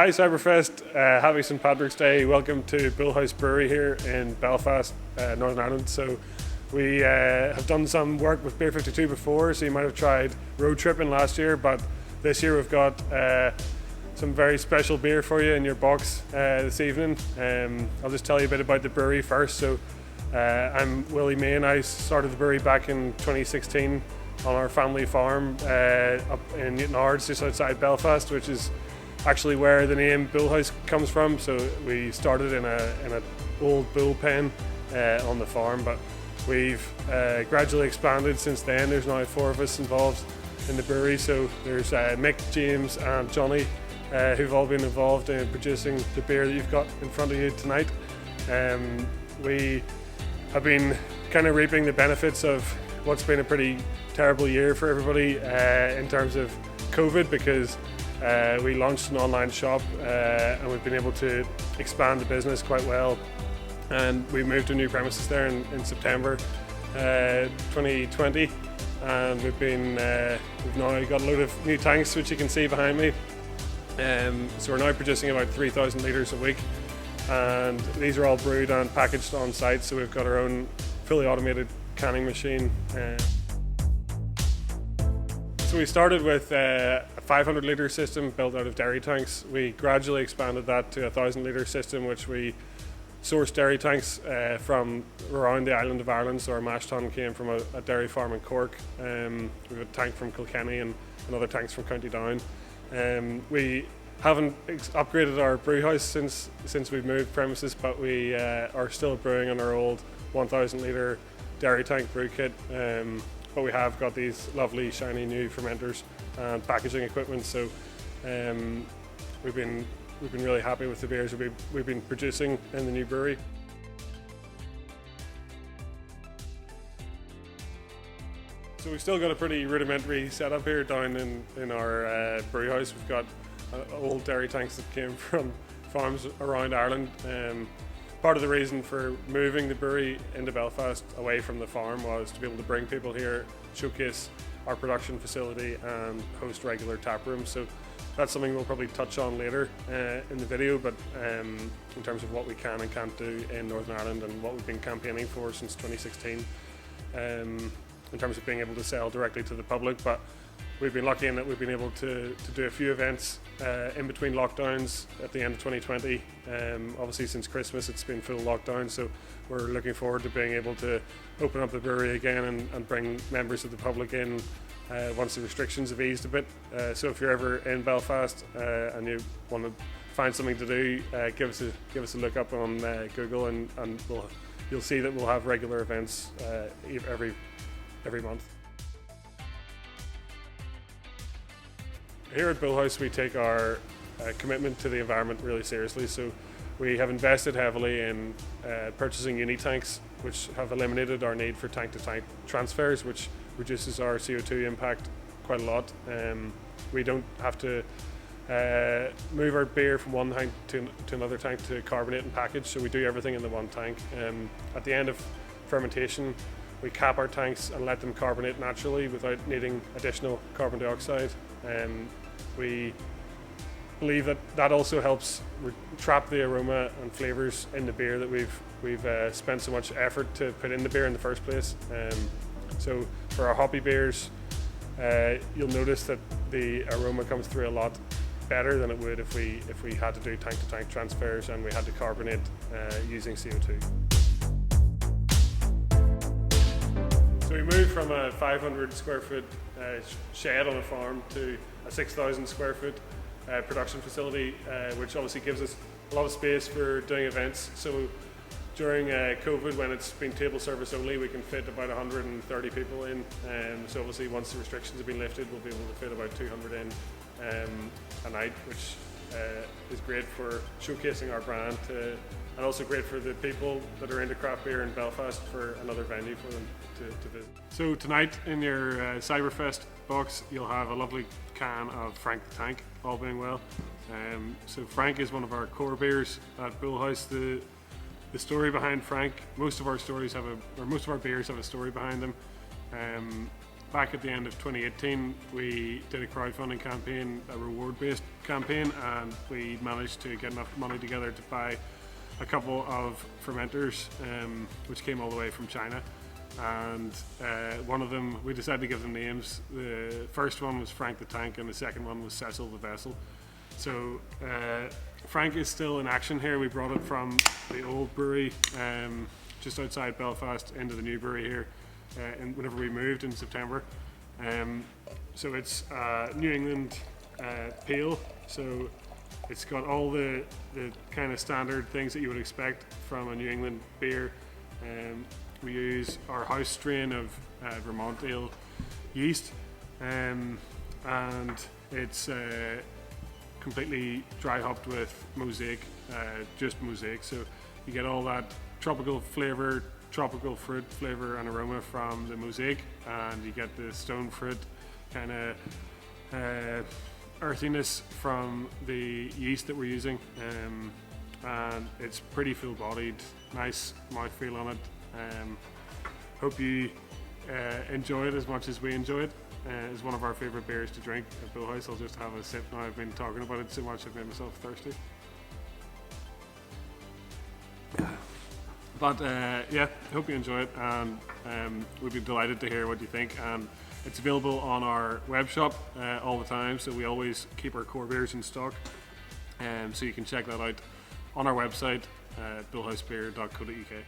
Hi Cyberfest, happy St Patrick's Day. Welcome to Bullhouse Brewery here in Belfast, Northern Ireland. So we have done some work with Beer 52 before, so you might have tried road tripping last year, but this year we've got some very special beer for you in your box this evening. I'll just tell you a bit about the brewery first. So I'm Willie May and I started the brewery back in 2016 on our family farm up in Newtonards, just outside Belfast, which is actually where the name Bullhouse comes from. So we started in an old bull pen on the farm, but we've gradually expanded since then. There's now 4 of us involved in the brewery. So there's Mick, James and Johnny who've all been involved in producing the beer that you've got in front of you tonight. We have been kind of reaping the benefits of what's been a pretty terrible year for everybody in terms of COVID, because we launched an online shop and we've been able to expand the business quite well, and we moved to new premises there in September 2020, and we've now got a load of new tanks which you can see behind me. So we're now producing about 3,000 litres a week, and these are all brewed and packaged on site. So we've got our own fully automated canning machine. So we started with a 500 litre system built out of dairy tanks. We gradually expanded that to a 1,000 litre system, which we sourced dairy tanks from around the island of Ireland. So our mash tun came from a dairy farm in Cork. We have a tank from Kilkenny and other tanks from County Down. We haven't upgraded our brew house since we've moved premises, but we are still brewing on our old 1,000 litre dairy tank brew kit. But we have got these lovely shiny new fermenters and packaging equipment. So we've been really happy with the beers we've been producing in the new brewery. So we've still got a pretty rudimentary setup here down in our brew house. We've got old dairy tanks that came from farms around Ireland. Part of the reason for moving the brewery into Belfast away from the farm was to be able to bring people here, showcase our production facility and host regular tap rooms. So that's something we'll probably touch on later in the video, but in terms of what we can and can't do in Northern Ireland and what we've been campaigning for since 2016, in terms of being able to sell directly to the public. But we've been lucky in that we've been able to do a few events in between lockdowns at the end of 2020. Obviously since Christmas it's been full lockdown, so we're looking forward to being able to open up the brewery again and bring members of the public in once the restrictions have eased a bit. So if you're ever in Belfast and you want to find something to do, give us a look up on Google, and you'll see that we'll have regular events every month. Here at Bullhouse we take our commitment to the environment really seriously. So we have invested heavily in purchasing uni-tanks, which have eliminated our need for tank-to-tank transfers, which reduces our CO2 impact quite a lot. We don't have to move our beer from one tank to another tank to carbonate and package, so we do everything in the one tank. At the end of fermentation we cap our tanks and let them carbonate naturally without needing additional carbon dioxide. We believe that also helps trap the aroma and flavours in the beer that we've spent so much effort to put in the beer in the first place. So for our hoppy beers, you'll notice that the aroma comes through a lot better than it would if we had to do tank-to-tank transfers and we had to carbonate using CO2. So we moved from a 500 square foot shed on a farm to a 6,000 square foot production facility, which obviously gives us a lot of space for doing events. So during COVID, when it's been table service only, we can fit about 130 people in. So obviously once the restrictions have been lifted, we'll be able to fit about 200 in a night, which is great for showcasing our brand and also great for the people that are into craft beer in Belfast, for another venue for them to visit. So tonight in your Cyberfest box you'll have a lovely can of Frank the Tank, all being well. So Frank is one of our core beers at Bullhouse. The story behind Frank, most of our beers have a story behind them. back at the end of 2018, we did a crowdfunding campaign, a reward-based campaign, and we managed to get enough money together to buy a couple of fermenters, which came all the way from China. And one of them, we decided to give them names. The first one was Frank the Tank, and the second one was Cecil the Vessel. So Frank is still in action here. We brought it from the old brewery just outside Belfast into the new brewery here and whenever we moved in September. So it's New England pale, so it's got all the kind of standard things that you would expect from a New England beer. We use our house strain of Vermont ale yeast, and it's completely dry hopped with Mosaic, just Mosaic. So you get all that tropical flavor, tropical fruit flavor and aroma from the Mosaic, and you get the stonefruit kind of earthiness from the yeast that we're using, and it's pretty full-bodied, nice mouthfeel on it. Hope you enjoy it as much as we enjoy it. It's one of our favourite beers to drink at Bullhouse. I'll just have a sip now. I've been talking about it so much I've made myself thirsty. But yeah, hope you enjoy it, and we'd be delighted to hear what you think. And it's available on our web shop all the time, so we always keep our core beers in stock. So you can check that out on our website, bullhousebeer.co.uk.